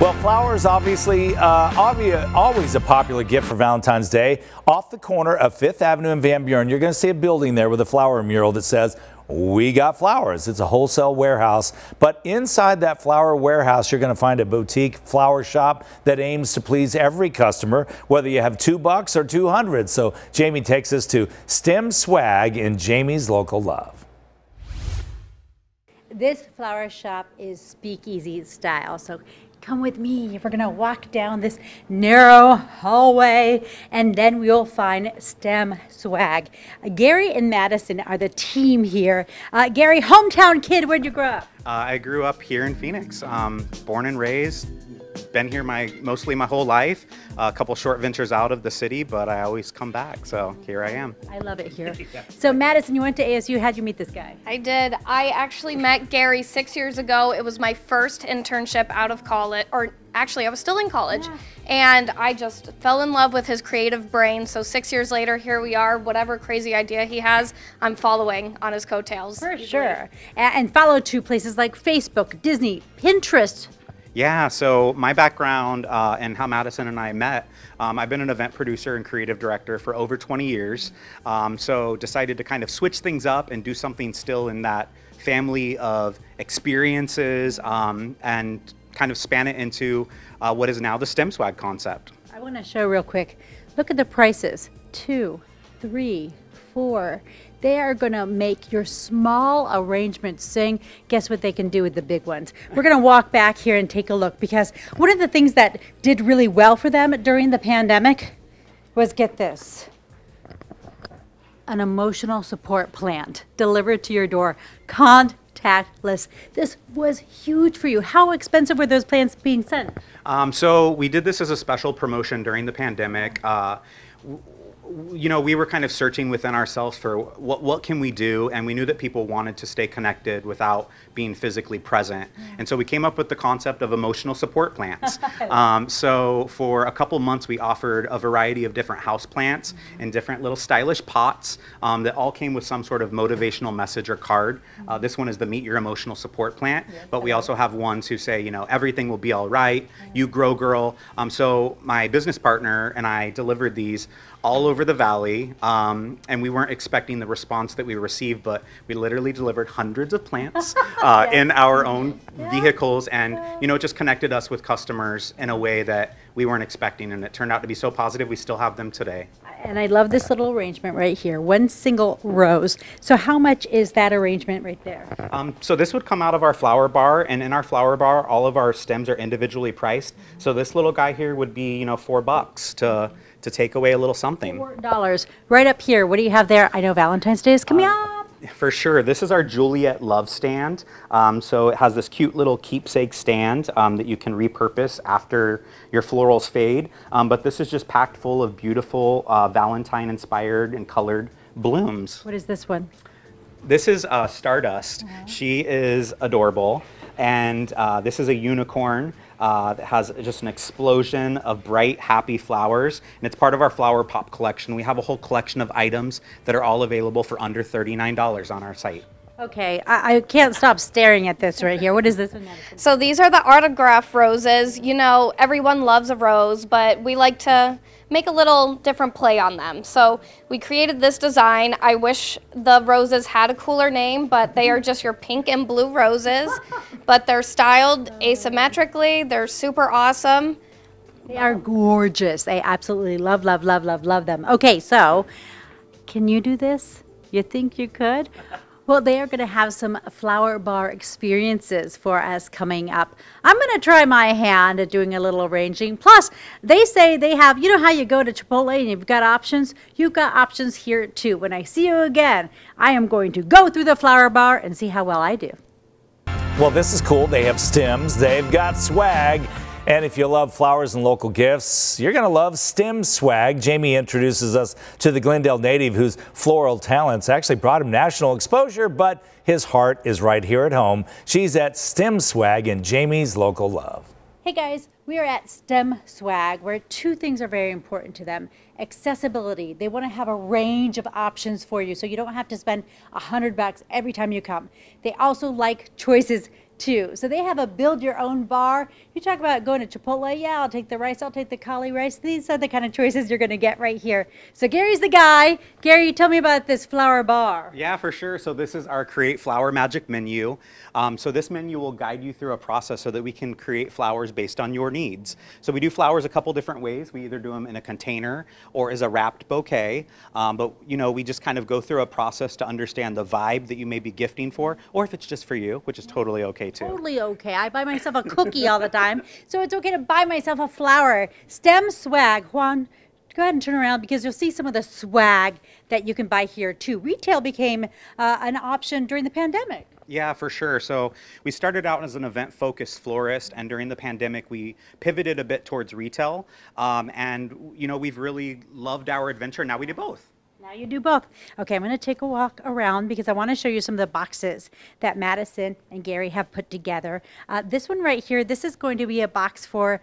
Well, flowers obviously always a popular gift for Valentine's Day. Off the corner of 5th Avenue and Van Buren, you're going to see a building there with a flower mural that says, "We got flowers." It's a wholesale warehouse, but inside that flower warehouse, you're going to find a boutique flower shop that aims to please every customer, whether you have $2 or 200. So Jamie takes us to STEM Swag in Jamie's local love. This flower shop is speakeasy style, so come with me. We're gonna walk down this narrow hallway and then we'll find STEM Swag. Gary and Madison are the team here. Gary, hometown kid, where'd you grow up? I grew up here in Phoenix, born and raised. Been here mostly my whole life. A couple short ventures out of the city, but I always come back, so here I am. I love it here. So Madison, you went to ASU. How'd you meet this guy? I did. I actually met Gary 6 years ago. It was my first internship out of college, or actually I was still in college. Yeah. And I just fell in love with his creative brain. So 6 years later, here we are. Whatever crazy idea he has, I'm following on his coattails. For sure. And follow to places like Facebook, Disney, Pinterest. Yeah, so my background and how Madison and I met, I've been an event producer and creative director for over 20 years. So decided to kind of switch things up and do something still in that family of experiences and kind of span it into what is now the STEM Swag concept. I want to show real quick. Look at the prices. 2, 3, 4. They are going to make your small arrangements sing. Guess what they can do with the big ones? We're going to walk back here and take a look, because one of the things that did really well for them during the pandemic was, get this, an emotional support plant delivered to your door, contactless. This was huge for you. How expensive were those plants being sent? So we did this as a special promotion during the pandemic. You know, we were kind of searching within ourselves for what can we do, and we knew that people wanted to stay connected without being physically present. And so we came up with the concept of emotional support plants. So for a couple months we offered a variety of different house plants in different little stylish pots that all came with some sort of motivational message or card. This one is the Meet Your Emotional Support plant, but we also have ones who say, you know, everything will be all right, you grow girl. So my business partner and I delivered these all over the valley, and we weren't expecting the response that we received, but we literally delivered hundreds of plants in our own vehicles, and you know, it just connected us with customers in a way that we weren't expecting, and it turned out to be so positive. We still have them today. And I love this little arrangement right here, one single rose. So how much is that arrangement right there? So this would come out of our flower bar, and in our flower bar, all of our stems are individually priced. So this little guy here would be, you know, $4 to take away a little something. $4. Right up here, what do you have there? I know Valentine's Day is coming up. For sure. This is our Juliet love stand. So it has this cute little keepsake stand that you can repurpose after your florals fade. But this is just packed full of beautiful Valentine inspired and colored blooms. What is this one? This is Stardust. She is adorable. And this is a unicorn that has just an explosion of bright, happy flowers. And it's part of our Flower Pop collection. We have a whole collection of items that are all available for under $39 on our site. Okay, I can't stop staring at this right here. What is this one, Madison? So these are the autograph roses. You know, everyone loves a rose, but we like to make a little different play on them. So we created this design. I wish the roses had a cooler name, but they are just your pink and blue roses, but they're styled asymmetrically. They're super awesome. They are gorgeous. I absolutely love, love, love, love, love them. Okay, so can you do this? You think you could? Well, they are going to have some flower bar experiences for us coming up. I'm going to try my hand at doing a little arranging. Plus, they say they have, you know how you go to Chipotle and you've got options? You've got options here too. When I see you again, I am going to go through the flower bar and see how well I do. Well, this is cool. They have stems, they've got swag. And if you love flowers and local gifts, you're going to love STEM Swag. Jamie introduces us to the Glendale native whose floral talents actually brought him national exposure, but his heart is right here at home. She's at STEM Swag in Jamie's local love. Hey guys, we are at STEM Swag, where two things are very important to them. Accessibility. They want to have a range of options for you, so you don't have to spend $100 every time you come. They also like choices 2. So they have a build your own bar. You talk about going to Chipotle. Yeah, I'll take the rice. I'll take the cauli rice. These are the kind of choices you're going to get right here. So Gary's the guy. Gary, tell me about this flower bar. Yeah, for sure. So this is our Create Flower Magic menu. So this menu will guide you through a process so that we can create flowers based on your needs. So we do flowers a couple different ways. We either do them in a container or as a wrapped bouquet. But you know, we just kind of go through a process to understand the vibe that you may be gifting for, or if it's just for you, which is totally okay too. Totally okay. I buy myself a cookie all the time, so it's okay to buy myself a flower. STEM swag. Juan, go ahead and turn around because you'll see some of the swag that you can buy here too. Retail became an option during the pandemic. Yeah, for sure. So we started out as an event-focused florist, and during the pandemic, we pivoted a bit towards retail. And you know, we've really loved our adventure. Now we do both. Now you do both. Okay, I'm going to take a walk around because I want to show you some of the boxes that Madison and Gary have put together. This one right here, this is going to be a box for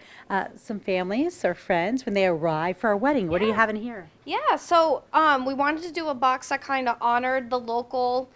some families or friends when they arrive for a wedding. What do you have in here? Yeah, so we wanted to do a box that kind of honored the local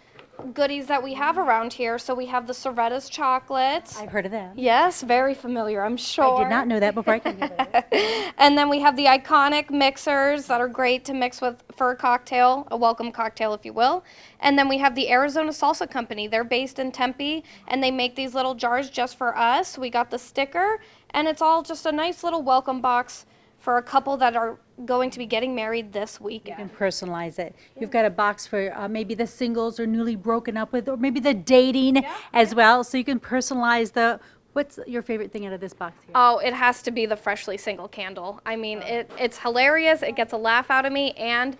goodies that we have around here. So we have the Soretta's chocolates. I've heard of that. Yes, very familiar, I'm sure. I did not know that before I came here. And then we have the iconic mixers that are great to mix with for a cocktail, a welcome cocktail if you will. And then we have the Arizona Salsa Company. They're based in Tempe and they make these little jars just for us. We got the sticker and it's all just a nice little welcome box for a couple that are going to be getting married this weekend. You can personalize it. You've got a box for maybe the singles or newly broken up with, or maybe the dating as well. So you can personalize the, what's your favorite thing out of this box here? Oh, it has to be the Freshly Single candle. I mean, it's hilarious. It gets a laugh out of me, and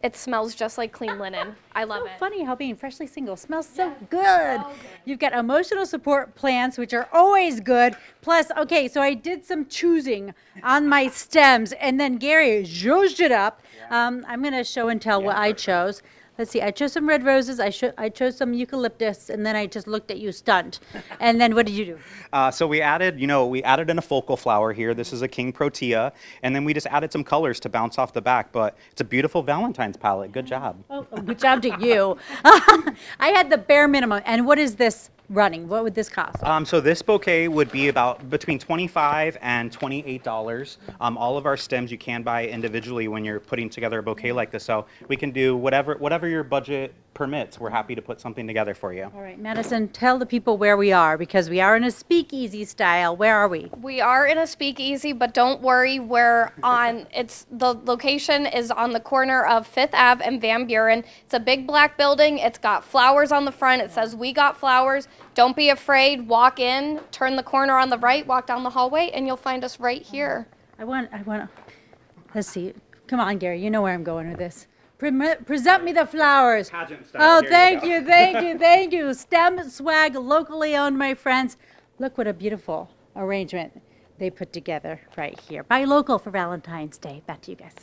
it smells just like clean linen. I love it. Funny how being freshly single smells so good. You've got emotional support plants, which are always good. Plus, okay, so I did some choosing on my stems, and then Gary zhuzhed it up. I'm going to show and tell what I chose. Let's see, I chose some red roses, I chose some eucalyptus, and then I just looked at you stunned. And then what did you do? So we added, we added in a focal flower here. This is a King Protea. And then we just added some colors to bounce off the back. But it's a beautiful Valentine's palette. Good job. Oh, good job to you. I had the bare minimum. And what is this running? What would this cost? So this bouquet would be about between $25 and $28. All of our stems you can buy individually when you're putting together a bouquet like this. So we can do whatever your budget permits. We're happy to put something together for you. All right, Madison, tell the people where we are because we are in a speakeasy style. Where are we? We are in a speakeasy, but don't worry, we're on, the location is on the corner of 5th Ave and Van Buren. It's a big black building. It's got flowers on the front. It says, "We got flowers." Don't be afraid. Walk in, turn the corner on the right, walk down the hallway, and you'll find us right here. I want, let's see. Come on, Gary, you know where I'm going with this. Present me the flowers. Pageant style. Oh, thank you, thank you, thank you. STEM swag, locally owned, my friends. Look what a beautiful arrangement they put together right here. Buy local for Valentine's Day. Back to you guys.